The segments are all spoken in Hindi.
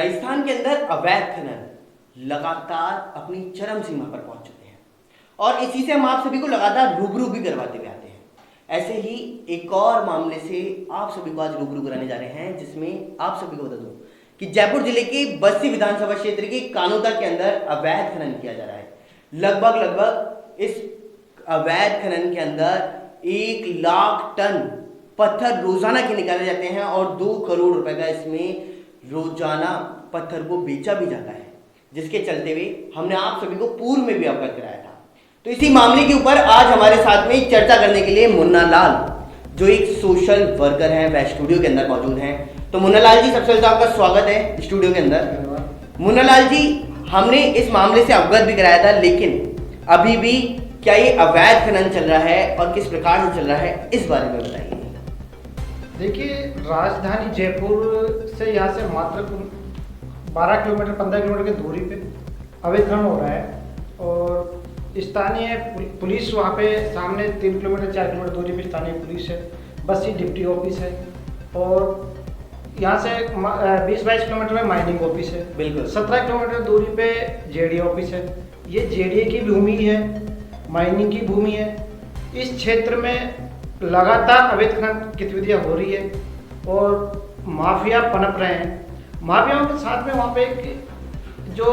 राजस्थान के अंदर अवैध खनन लगातार अपनी चरम सीमा पर पहुंच चुके हैं और इसी से हम आप सभी को लगातार रूबरू भी करवाते हुए आते हैं। ऐसे ही एक और मामले से आप सभी को आज रूबरू कराने जा रहे हैं, जिसमें आप सभी को बता दूं कि जयपुर जिले के बस्सी विधानसभा क्षेत्र के कानोदा के अंदर अवैध खनन किया जा रहा है। लगभग इस अवैध खनन के अंदर 1 लाख टन पत्थर रोजाना के निकाले जाते हैं और 2 करोड़ रुपए का इसमें रोजाना पत्थर को बेचा भी जाता है, जिसके चलते हुए हमने आप सभी को पूर्व में भी अवगत कराया था। तो इसी मामले के ऊपर आज हमारे साथ में चर्चा करने के लिए मुन्ना लाल, जो एक सोशल वर्कर हैं, वह स्टूडियो के अंदर मौजूद हैं। तो मुन्ना लाल जी, सबसे पहले तो आपका स्वागत है स्टूडियो के अंदर। मुन्ना लाल जी, हमने इस मामले से अवगत भी कराया था, लेकिन अभी भी क्या ये अवैध खनन चल रहा है और किस प्रकार से चल रहा है, इस बारे में बताइए। देखिए, राजधानी जयपुर से यहाँ से मात्र 12 किलोमीटर 15 किलोमीटर की दूरी पे अवैध खनन हो रहा है और स्थानीय पुलिस वहाँ पे सामने 3 किलोमीटर 4 किलोमीटर दूरी पे स्थानीय पुलिस है, बस्सी डिप्टी ऑफिस है और यहाँ से 20-22 किलोमीटर में माइनिंग ऑफिस है। बिल्कुल 17 किलोमीटर दूरी पे जेडीए ऑफिस है। ये जेडीए की भूमि है, माइनिंग की भूमि है। इस क्षेत्र में लगातार अवैध खनन गतिविधियाँ हो रही है और माफिया पनप रहे हैं। माफियाओं के साथ में वहाँ पे जो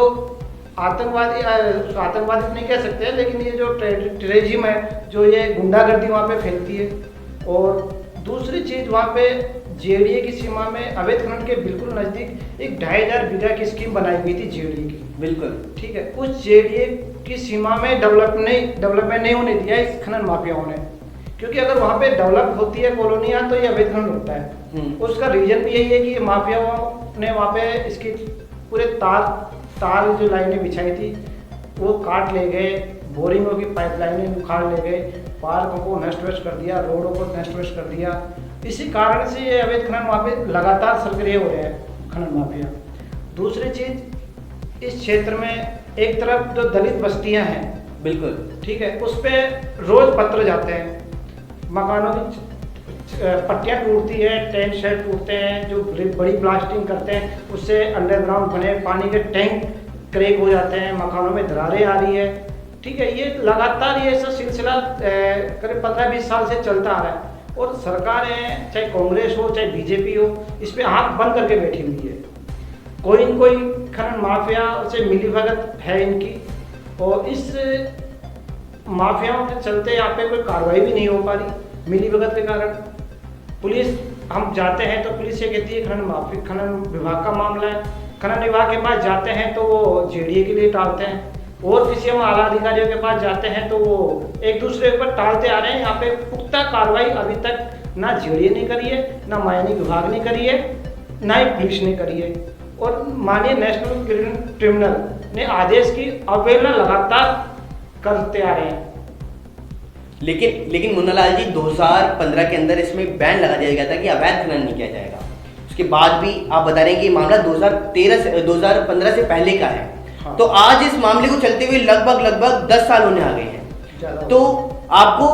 आतंकवादी नहीं कह सकते हैं, लेकिन ये जो टेररिज्म है, जो ये गुंडागर्दी वहाँ पे फैलती है। और दूसरी चीज़, वहाँ पे जेडीए की सीमा में अवैध खनन के बिल्कुल नज़दीक एक 2500 बीघा की स्कीम बनाई गई थी जेडीए की। बिल्कुल ठीक है, उस जेडीए की सीमा में डेवलपमेंट नहीं होने दिया इस खनन माफियाओं ने, क्योंकि अगर वहाँ पे डेवलप होती है कॉलोनियाँ तो ये अवैध खनन होता है। उसका रीजन भी यही है कि माफियाओं ने वहाँ पे इसकी पूरे तार जो लाइनें बिछाई थी वो काट ले गए, बोरिंगों की पाइपलाइनें उखाड़ ले गए, पार्कों को नष्ट वष्ट कर दिया, रोडों को नष्ट वष्ट कर दिया। इसी कारण से ये अवैध खनन वहाँ पे लगातार सक्रिय हो रहे हैं खनन माफिया। दूसरी चीज़, इस क्षेत्र में एक तरफ जो दलित बस्तियाँ हैं, बिल्कुल ठीक है, उस पर रोज़ पत्र जाते हैं, मकानों की पट्टियाँ टूटती है, टेंट शेड टूटते हैं, जो बड़ी ब्लास्टिंग करते हैं उससे अंडरग्राउंड बने पानी के टैंक क्रैक हो जाते हैं, मकानों में दरारें आ रही है। ठीक है, ये लगातार ये ऐसा सिलसिला करीब 15-20 साल से चलता आ रहा है और सरकारें, चाहे कांग्रेस हो चाहे बीजेपी हो, इस पर आँख बंद करके बैठी हुई है। कोई न कोई खनन माफिया से मिलीभगत है इनकी और इस माफियाओं के चलते यहाँ पे कोई कार्रवाई भी नहीं हो पा रही मिलीभगत के कारण। पुलिस, हम जाते हैं तो पुलिस ये कहती है खनन विभाग का मामला है। खनन विभाग के पास जाते हैं तो वो जेडीए के लिए टालते हैं और किसी हम आला अधिकारियों के पास जाते हैं तो वो एक दूसरे पर टालते आ रहे हैं। यहाँ पे पुख्ता कार्रवाई अभी तक ना जेडीए ने करी है, ना माइनिंग विभाग ने करी है, ना ही पुलिस ने करी है। और माननीय नेशनल ट्रिब्यूनल ने आदेश की अवहेलना लगातार करते आ रहे हैं। लेकिन मुन्ना लाल जी, 2015 के अंदर इसमें बैन लगा दिया गया था कि अवैध खनन नहीं किया जाएगा। उसके बाद भी आप बता रहे हैं कि ये मामला 2015 से पहले का है। हाँ। तो आज इस मामले को चलते हुए लगभग 10 साल होने आ गए हैं। तो आपको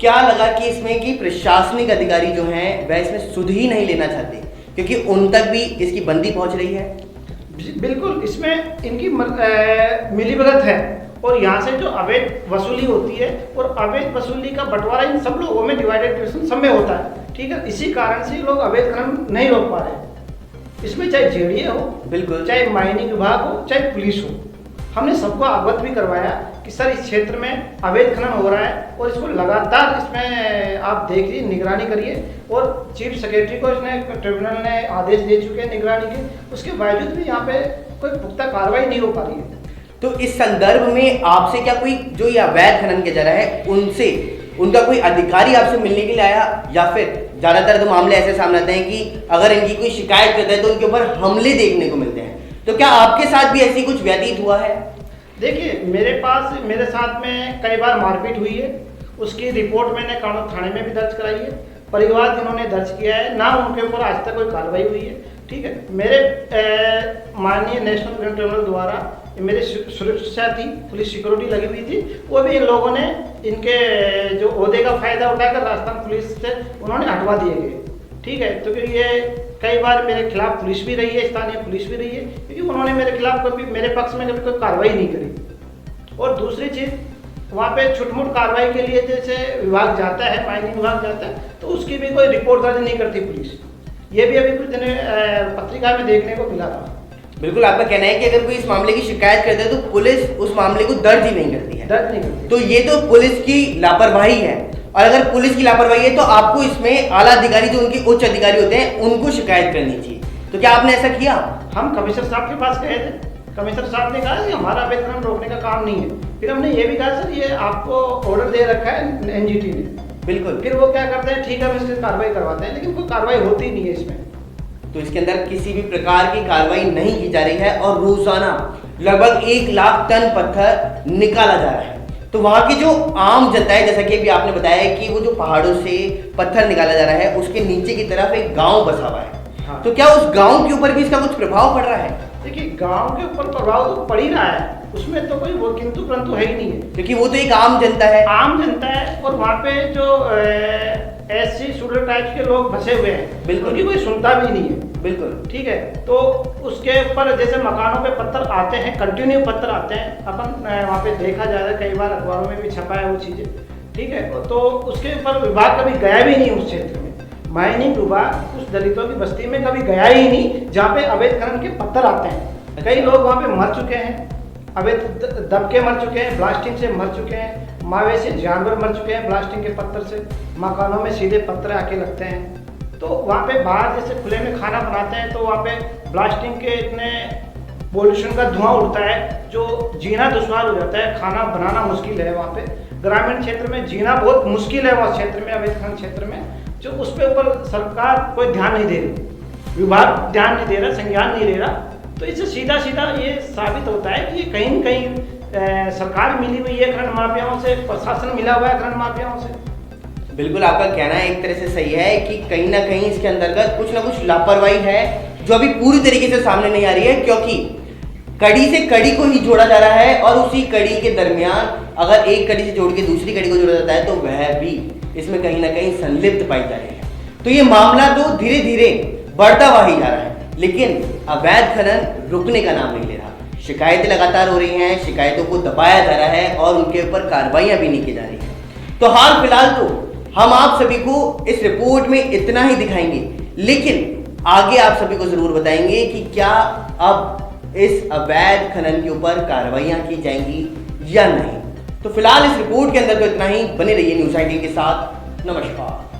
क्या लगा कि इसमें कि प्रशासनिक अधिकारी जो हैं वह इसमें सुध ही नहीं लेना चाहते, क्योंकि उन तक भी इसकी बंदी पहुंच रही है? बिल्कुल, इसमें इनकी मिलीभगत है और यहाँ से जो अवैध वसूली होती है और अवैध वसूली का बंटवारा इन सब लोगों में डिवाइडेड सब में होता है। ठीक है, इसी कारण से लोग अवैध खनन नहीं रोक पा रहे। इसमें चाहे जेडीए हो, बिल्कुल, चाहे माइनिंग विभाग हो, चाहे पुलिस हो, हमने सबको अवगत भी करवाया कि सर इस क्षेत्र में अवैध खनन हो रहा है और इसको लगातार इसमें आप देखिए, निगरानी करिए। और चीफ सेक्रेटरी को इसने ट्रिब्यूनल ने आदेश दे चुके हैं निगरानी के, उसके बावजूद भी यहाँ पे कोई पुख्ता कार्रवाई नहीं हो पा रही है। तो इस संदर्भ में आपसे क्या कोई जो ये अवैध खनन किया जा रहा है उनसे उनका कोई अधिकारी आपसे मिलने के लिए आया, या फिर ज्यादातर तो मामले ऐसे सामने आते हैं कि अगर इनकी कोई शिकायत करता है तो उनके ऊपर हमले देखने को मिलते हैं, तो क्या आपके साथ भी ऐसी कुछ व्यतीत हुआ है? देखिए, मेरे साथ में कई बार मारपीट हुई है, उसकी रिपोर्ट मैंने कानून थाने में भी दर्ज कराई है, परिवार जिन्होंने दर्ज किया है, ना उनके ऊपर आज तक कोई कार्रवाई हुई है। ठीक है, मेरे माननीय नेशनल ट्रिब्यूनल द्वारा मेरी सुरक्षा थी, पुलिस सिक्योरिटी लगी हुई थी, वो भी इन लोगों ने इनके जो ओहदे का फायदा उठाकर राजस्थान पुलिस से उन्होंने हटवा दिए गए। ठीक है, तो क्योंकि ये कई बार मेरे खिलाफ पुलिस भी रही है, स्थानीय पुलिस भी रही है, क्योंकि उन्होंने मेरे खिलाफ कभी, मेरे पक्ष में कभी कोई कार्रवाई नहीं करी। और दूसरी चीज़, वहाँ पे छुटमुट कार्रवाई के लिए जैसे विभाग जाता है, माइनिंग विभाग जाता है, तो उसकी भी कोई रिपोर्ट दर्ज नहीं करती पुलिस। ये भी अभी कुछ दिन पत्रिका में देखने को मिला था। बिल्कुल, आपका कहना है कि अगर कोई इस मामले की शिकायत करता है तो पुलिस उस मामले को दर्ज ही नहीं करती है। दर्ज नहीं करती। तो ये तो पुलिस की लापरवाही है, और अगर पुलिस की लापरवाही है तो आपको इसमें आला अधिकारी, जो उनके उच्च अधिकारी होते हैं, उनको शिकायत करनी चाहिए। तो क्या आपने ऐसा किया? हम कमिश्नर साहब के पास गए थे, कमिश्नर साहब ने कहा कि हमारा अवैध खनन रोकने का काम नहीं है। फिर हमने ये भी कहा सर ये आपको ऑर्डर दे रखा है एनजीटी ने। बिल्कुल। फिर वो क्या करते हैं, ठीक है हम इसकी कार्रवाई करवाते हैं, लेकिन कोई कार्रवाई होती नहीं है इसमें। तो इसके अंदर किसी भी प्रकार की कार्रवाई नहीं की जा रही है, और रोजाना लगभग 1 लाख टन पत्थर निकाला जा रहा है। तो वहाँ की जो आम जनता है, जैसा कि अभी आपने बताया कि वो जो पहाड़ों से पत्थर निकाला जा रहा है, उसके नीचे की तरफ एक गांव बसा हुआ है। हाँ। तो क्या उस गांव के ऊपर भी इसका कुछ प्रभाव पड़ रहा है? देखिए, गांव के ऊपर प्रभाव तो पड़ ही रहा है, उसमें तो कोई वो किंतु परंतु है ही नहीं है, क्योंकि वो तो एक आम जनता है। आम जनता है। और वहाँ पे जो एससी शेड्यूल टाइप के लोग फंसे हुए हैं, बिल्कुल। उनकी कोई सुनता भी नहीं है। बिल्कुल। ठीक है, तो उसके ऊपर जैसे मकानों पे पत्थर आते हैं, कंटिन्यू पत्थर आते हैं, अपन वहाँ पे देखा जा रहा है, कई बार अखबारों में भी छपा है वो चीज़ें। ठीक है, तो उसके ऊपर विभाग कभी गया भी नहीं उस क्षेत्र में। माइनिंग विभाग उस दलितों की बस्ती में कभी गया ही नहीं जहाँ पे अवैध खनन के पत्थर आते हैं। कई लोग वहाँ पे मर चुके हैं, अवैध दब के मर चुके हैं, ब्लास्टिंग से मर चुके हैं, मवेशी जानवर मर चुके हैं ब्लास्टिंग के पत्थर से। मकानों में सीधे पत्थर आके लगते हैं। तो वहाँ पे बाहर जैसे खुले में खाना बनाते हैं, तो वहाँ पे ब्लास्टिंग के इतने पोल्यूशन का धुआं उड़ता है जो जीना दुश्वार हो जाता है, खाना बनाना मुश्किल है। वहाँ पे ग्रामीण क्षेत्र में जीना बहुत मुश्किल है, वहाँ क्षेत्र में, अवैध खनन क्षेत्र में, जो उस पर ऊपर सरकार कोई ध्यान नहीं दे रही, विभाग ध्यान नहीं दे रहा, संज्ञान नहीं ले रहा। तो इससे सीधा सीधा ये साबित होता है कि ये कहीं न कहीं सरकार मिली हुई है खनन माफियाओं से, प्रशासन मिला हुआ है खनन माफियाओं से। बिल्कुल, आपका कहना एक तरह से सही है कि कहीं ना कहीं इसके अंतर्गत कुछ ना कुछ लापरवाही है, जो अभी पूरी तरीके से सामने नहीं आ रही है, क्योंकि कड़ी से कड़ी को ही जोड़ा जा रहा है, और उसी कड़ी के दरमियान अगर एक कड़ी से जोड़ के दूसरी कड़ी को जोड़ा जाता है तो वह भी इसमें कहीं ना कहीं संलिप्त पाई जा रही है। तो ये मामला तो धीरे धीरे बढ़ता हुआ ही जा रहा है, लेकिन अवैध खनन रुकने का नाम नहीं ले रहा। शिकायतें लगातार हो रही हैं, शिकायतों को दबाया जा रहा है, और उनके ऊपर कार्रवाइयाँ भी नहीं की जा रही हैं। तो हाल फिलहाल तो हम आप सभी को इस रिपोर्ट में इतना ही दिखाएंगे, लेकिन आगे आप सभी को जरूर बताएंगे कि क्या अब इस अवैध खनन के ऊपर कार्रवाइयां की जाएंगी या नहीं। तो फिलहाल इस रिपोर्ट के अंदर तो इतना ही। बने रहिए न्यूज़ 18 के साथ। नमस्कार।